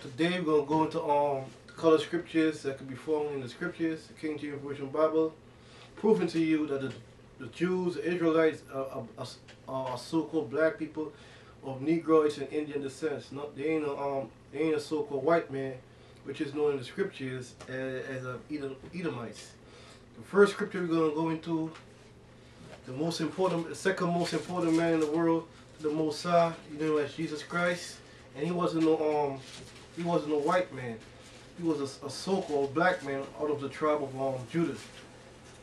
Today we're gonna go into color scriptures that can be found in the scriptures, the King James Version Bible, proving to you that the Jews, the Israelites are so-called black people of Negroids and Indian descent. They ain't a so-called white man, which is known in the scriptures as Edomites. The first scripture we're gonna go into, the second most important man in the world, the Most High, as Jesus Christ, and he wasn't no white man. He was a so-called black man out of the tribe of Judah.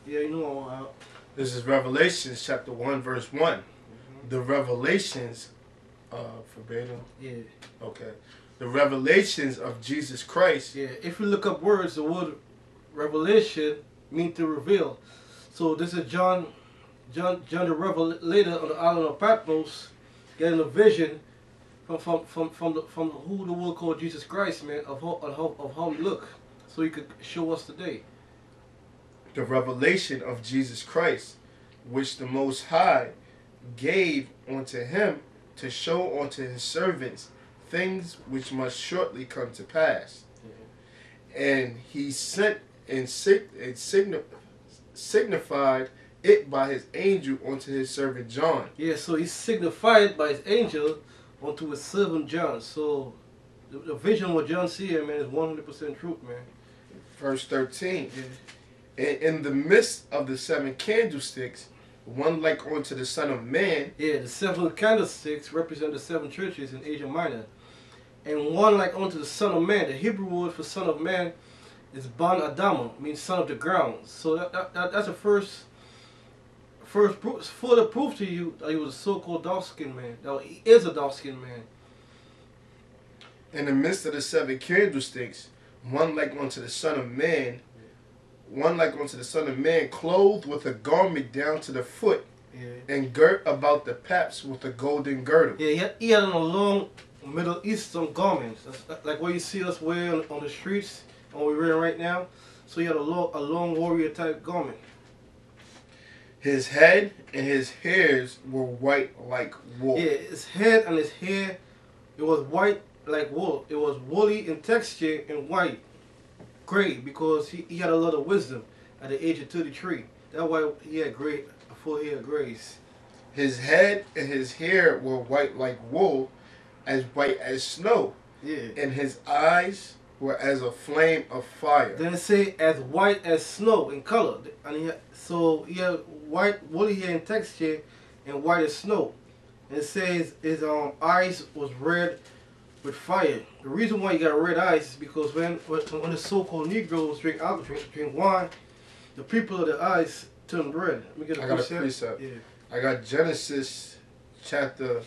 Yeah, This is Revelations chapter 1 verse 1. The revelations verbatim. Yeah. Okay. The revelations of Jesus Christ. Yeah. If you look up words, the word revelation means to reveal. So this is John the Revelator on the island of Patmos, getting a vision from who the world called Jesus Christ, man, of how he look, so he could show us today. The revelation of Jesus Christ, which the Most High gave unto him to show unto his servants things which must shortly come to pass. And he sent and signified it by his angel unto his servant John. Yeah, so he signified by his angel unto his servant John. So the vision what John see here, man, is 100% truth, man. Verse 13. Yeah. And in the midst of the 7 candlesticks, one like unto the Son of Man. Yeah, the 7 candlesticks represent the 7 churches in Asia Minor. And one like unto the Son of Man. The Hebrew word for Son of Man is Ban Adama, means son of the ground. So that's the first proof, further proof to you that he was a so-called dark-skinned man. That he is a dark-skinned man. In the midst of the 7 candlesticks, one like unto the Son of Man, one like unto the Son of Man, clothed with a garment down to the foot, and girt about the paps with a golden girdle. Yeah, he had on a long Middle Eastern garments. That's like what you see us wearing on the streets, and what we're wearing right now. So he had a long warrior type garment. His head and his hairs were white like wool. Yeah, his head and his hair, it was white like wool. It was woolly in texture and white, gray, because he had a lot of wisdom at the age of 33. That's why he had a full hair of grays. His head and his hair were white like wool, as white as snow. Yeah. And his eyes were as a flame of fire. Then it say as white as snow in color, and he had white woolly hair in texture and white as snow. And it says his eyes was red with fire. The reason why he got red eyes is because when the so-called Negroes drink wine, the people of the eyes turn red. Let me get a precept. Yeah. I got Genesis chapter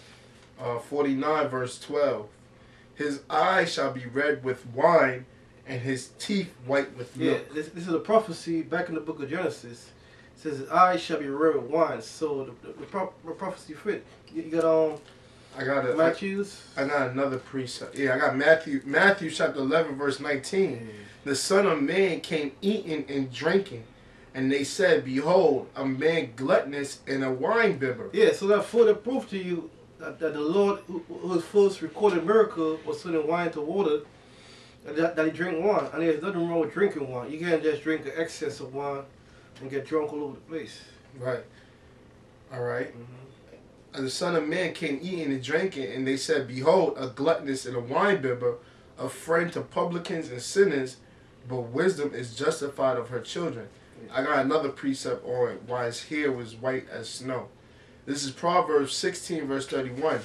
49 verse 12. His eyes shall be red with wine, and his teeth white with milk. Yeah, this is a prophecy back in the book of Genesis. It says his eyes shall be red with wine. So the prophecy fit. You got Matthews. I got another precept. Yeah, I got Matthew chapter 11 verse 19. Yeah. The Son of Man came eating and drinking, and they said, behold, a man gluttonous and a wine bibber. Yeah, so that further proof to you that the Lord, whose first recorded miracle was turning wine to water, that he drank wine. And there's nothing wrong with drinking wine. You can't just drink an excess of wine and get drunk all over the place. Right. All right. And the Son of Man came eating and drinking, and they said, behold, a gluttonous and a wine bibber, a friend to publicans and sinners, but wisdom is justified of her children. I got another precept on why his hair was white as snow. This is Proverbs 16 verse 31.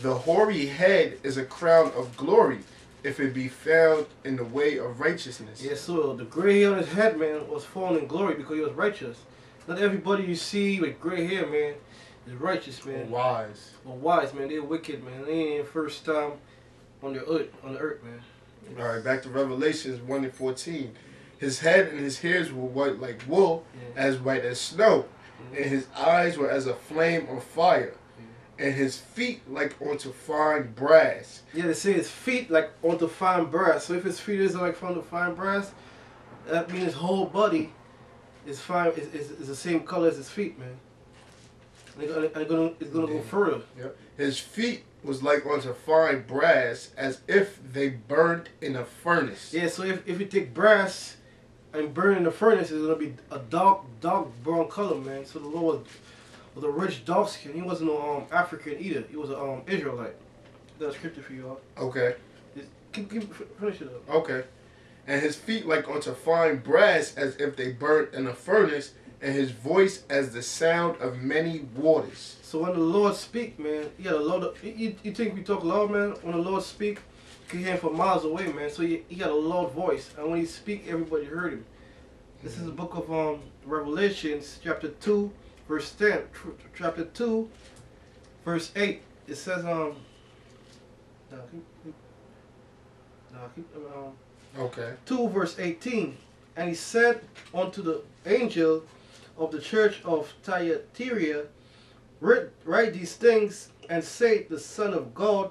The hoary head is a crown of glory, if it be found in the way of righteousness. Yes, so the gray hair on his head, man, was found in glory because he was righteous. Not everybody you see with gray hair, man, is righteous, man. Or wise. Or wise, man. They're wicked, man. They ain't first time on the earth, man. All right, back to Revelations 1 and 14. His head and his hairs were white like wool, as white as snow. And his eyes were as a flame of fire, and his feet like unto fine brass. Yeah, they say his feet like onto fine brass. So if his feet is like from the fine brass, that means his whole body is fine. Is the same color as his feet, man. And it's gonna go further. Yep. His feet was like unto fine brass, as if they burned in a furnace. Yeah, so if you take brass and burn in the furnace, it's gonna be a dark brown color, man. So the Lord was a rich dark skin. He wasn't no African either. He was a Israelite. That's scripture for you all. Okay. Just finish it up. Okay. And his feet like unto fine brass, as if they burnt in a furnace, and his voice as the sound of many waters. So when the Lord speak, man, he had a lot of. You think we talk loud, man? When the Lord speak, you can hear him from miles away, man. So he had a loud voice, and when he speak, everybody heard him. This is the book of Revelations, chapter 2, verse 10. Chapter 2, verse 8. It says Okay. 2 verse 18. And he said unto the angel of the church of Thyatira, write these things, and say, the Son of God,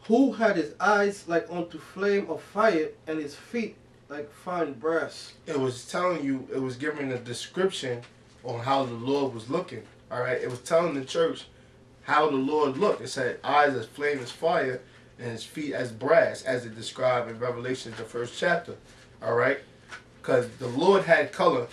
who had his eyes like unto flame of fire, and his feet like fine brass. It was telling you, it was giving a description on how the Lord was looking. Alright? It was telling the church how the Lord looked. It said eyes as flame as fire, and his feet as brass, as it described in Revelation, the 1st chapter. Alright? Because the Lord had color,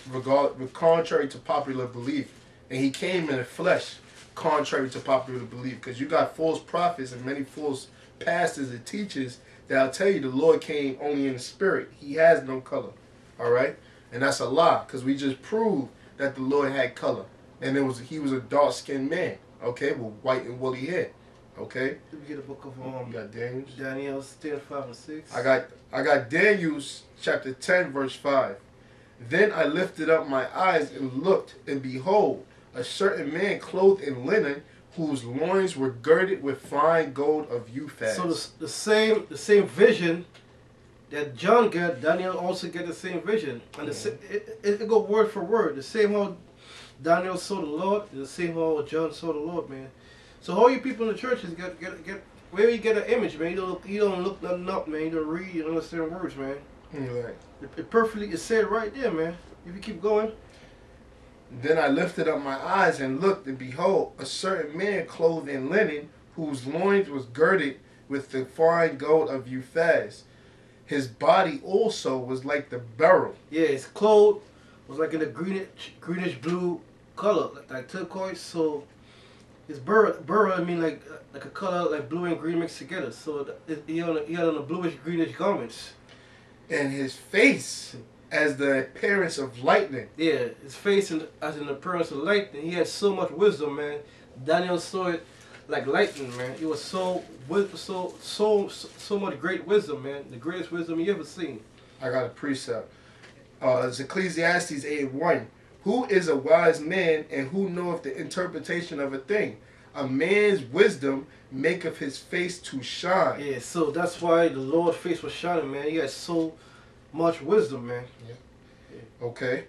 contrary to popular belief. And he came in the flesh, contrary to popular belief. Because you got false prophets and many false pastors and teachers that'll tell you the Lord came only in the spirit. He has no color. Alright? And that's a lie. Because we just proved that the Lord had color. And he was a dark-skinned man. Okay? With white and woolly hair. Okay? Let me get a book of you got Daniel. Daniel 10, 5, and 6. I got Daniel chapter 10, verse 5. Then I lifted up my eyes and looked, and behold, a certain man clothed in linen, whose loins were girded with fine gold of Uphaz. So the same vision that John got, Daniel also get the same vision, and it go word for word. The same how Daniel saw the Lord, the same how John saw the Lord, man. So all you people in the churches get where you get an image, man. You don't look nothing up, man. You don't read, you don't understand words, man. Right. It perfectly is said right there, man. If you keep going. Then I lifted up my eyes and looked, and behold, a certain man clothed in linen, whose loins was girded with the fine gold of Uphaz. His body also was like the beryl. Yeah, his clothes was like in a greenish blue color, like turquoise. So his beryl, I mean like a color like blue and green mixed together. So he had on a bluish greenish garments. And his face as the appearance of lightning. Yeah, his face as an appearance of lightning. He had so much wisdom, man. Daniel saw it like lightning, man. It was so much great wisdom, man. The greatest wisdom you ever seen. I got a precept. It's Ecclesiastes 8:1. Who is a wise man, and who knoweth the interpretation of a thing? A man's wisdom maketh his face to shine. Yeah, so that's why the Lord's face was shining, man. He had so much wisdom, man. Yeah. Okay.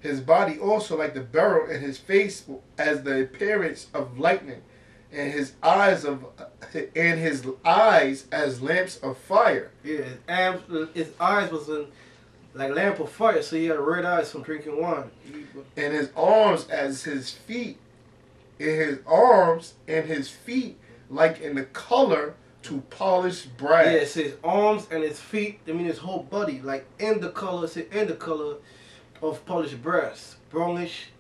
His body also like the beryl, and his face as the appearance of lightning, and his eyes as lamps of fire. Yeah, his eyes was like lamp of fire, so he had red eyes from drinking wine. And his arms as his feet, and his arms and his feet like in the color to polished brass. Yeah, it says arms and his feet, I mean his whole body, like in the color of polished brass. Brownish.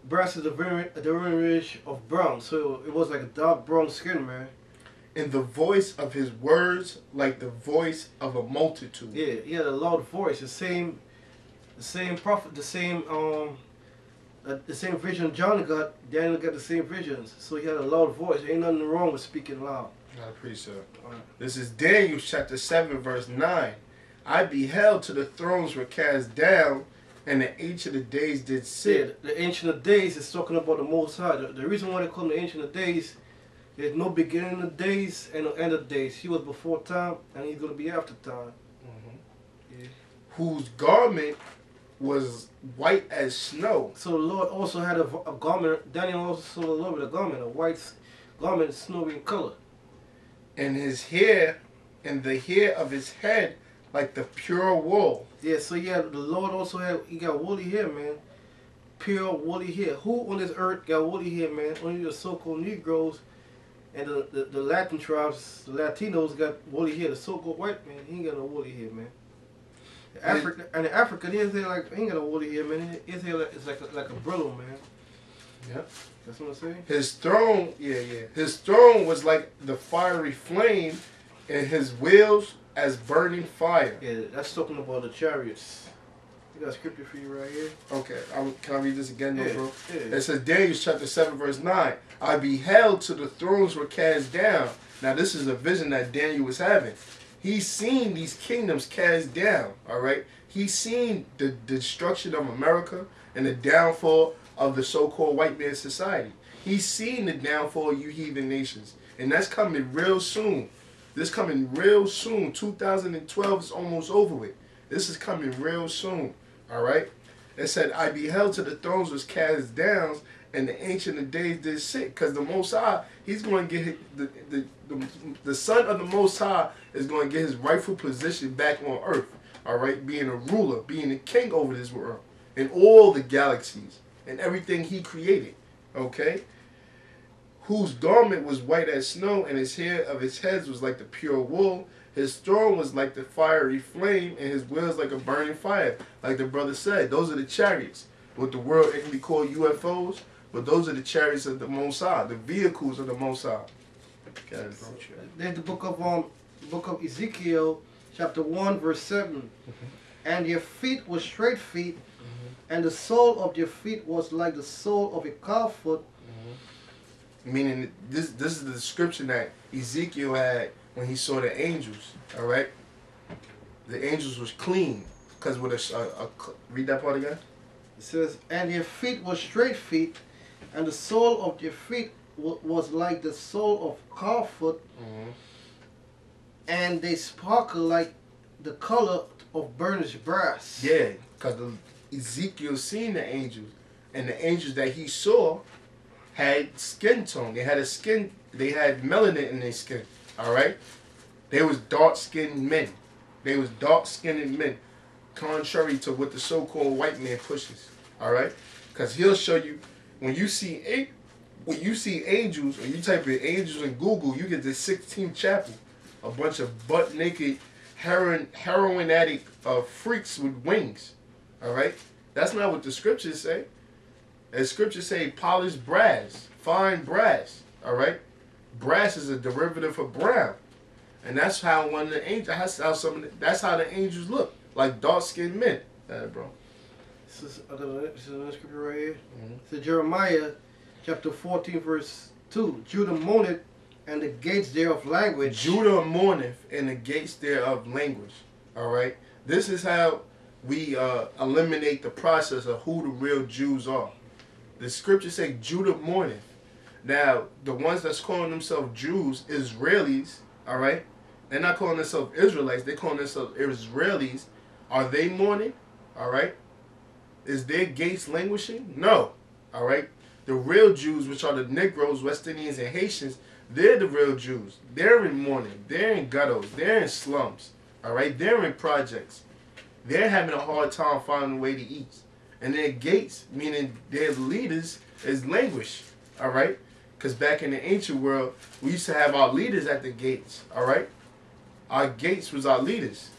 Brass is a derivative of brown, so it was like a dark brown skin, man. And the voice of his words like the voice of a multitude. Yeah, he had a loud voice. The same prophet, the same vision John got, Daniel got the same visions. So he had a loud voice. Ain't nothing wrong with speaking loud. I appreciate it. This is Daniel chapter 7, verse 9. I beheld till the thrones were cast down, and the Ancient of Days did sit. Yeah, the Ancient of Days is talking about the Most High. The reason why they call him the Ancient of Days, there's no beginning of days and no end of days. He was before time, and he's going to be after time. Mm-hmm. Yeah. Whose garment was white as snow. So the Lord also had a garment. Daniel also saw the Lord with a garment, a white garment, snowy in color. And his hair, and the hair of his head, like the pure wool. Yeah, so yeah, the Lord also he got woolly hair, man. Pure woolly hair. Who on this earth got woolly hair, man? Only the so-called Negroes And the Latin tribes, the Latinos got woolly hair. The so-called white man, he ain't got no woolly hair, man. The African, his hair like he ain't got no woolly hair, man. His hair is like a brillo, man. Yeah. That's what I'm saying. His throne, his throne was like the fiery flame, and his wheels as burning fire. Yeah, that's talking about the chariots. You got scripture for you right here. Okay, can I read this again, though, bro? Yeah. It says, Daniel chapter 7, verse 9. I beheld till the thrones were cast down. Now, this is a vision that Daniel was having. He's seen these kingdoms cast down, all right? He's seen the destruction of America and the downfall of the so-called white man society. He's seen the downfall of you heathen nations. And that's coming real soon. This coming real soon. 2012 is almost over with. This is coming real soon. All right? It said, I beheld till the thrones was cast down, and the Ancient of Days did sit. Because the Most High, he's going to get the Son of the Most High is going to get his rightful position back on earth. All right? Being a ruler, being a king over this world, and all the galaxies, and everything he created. Okay? Whose garment was white as snow, and his hair of his heads was like the pure wool. His throne was like the fiery flame, and his wheels like a burning fire. Like the brother said, those are the chariots. What the world can be called UFOs, but those are the chariots of the Most High, the vehicles of the Most High. There's the book of Ezekiel, chapter 1, verse 7. And your feet were straight feet, and the sole of your feet was like the sole of a calf foot. Meaning, this is the description that Ezekiel had when he saw the angels. All right, the angels was clean because with read that part again. It says, and your feet were straight feet, and the sole of your feet was like the sole of calf foot, and they sparkle like the color of burnished brass. Yeah, because Ezekiel seen the angels, and the angels that he saw had skin tone. They had they had melanin in their skin. All right, they was dark-skinned men. They was dark-skinned men, contrary to what the so-called white man pushes. All right, because he'll show you when you see angels, or you type in angels in Google, you get the 16th chapter, a bunch of butt-naked heroin addict freaks with wings. All right, that's not what the scriptures say. The scriptures say polished brass, fine brass. All right, brass is a derivative of brown, and that's how one of the angels. That's how the angels look, like dark-skinned men. Bro. This is another scripture right here. It's Jeremiah, chapter 14, verse 2. Judah mourneth, and the gates thereof language. Judah mourneth, and the gates thereof language. All right, this is how we eliminate the process of who the real Jews are. The scriptures say Judah mourneth. Now, the ones that's calling themselves Jews, Israelis, all right? They're not calling themselves Israelites. They're calling themselves Israelis. Are they mourning? All right? Is their gates languishing? No. All right? The real Jews, which are the Negroes, West Indians, and Haitians, they're the real Jews. They're in mourning. They're in ghettos. They're in slums. All right? They're in projects. They're having a hard time finding a way to eat. And their gates, meaning their leaders, is languish. All right? Because back in the ancient world, we used to have our leaders at the gates. All right? Our gates was our leaders.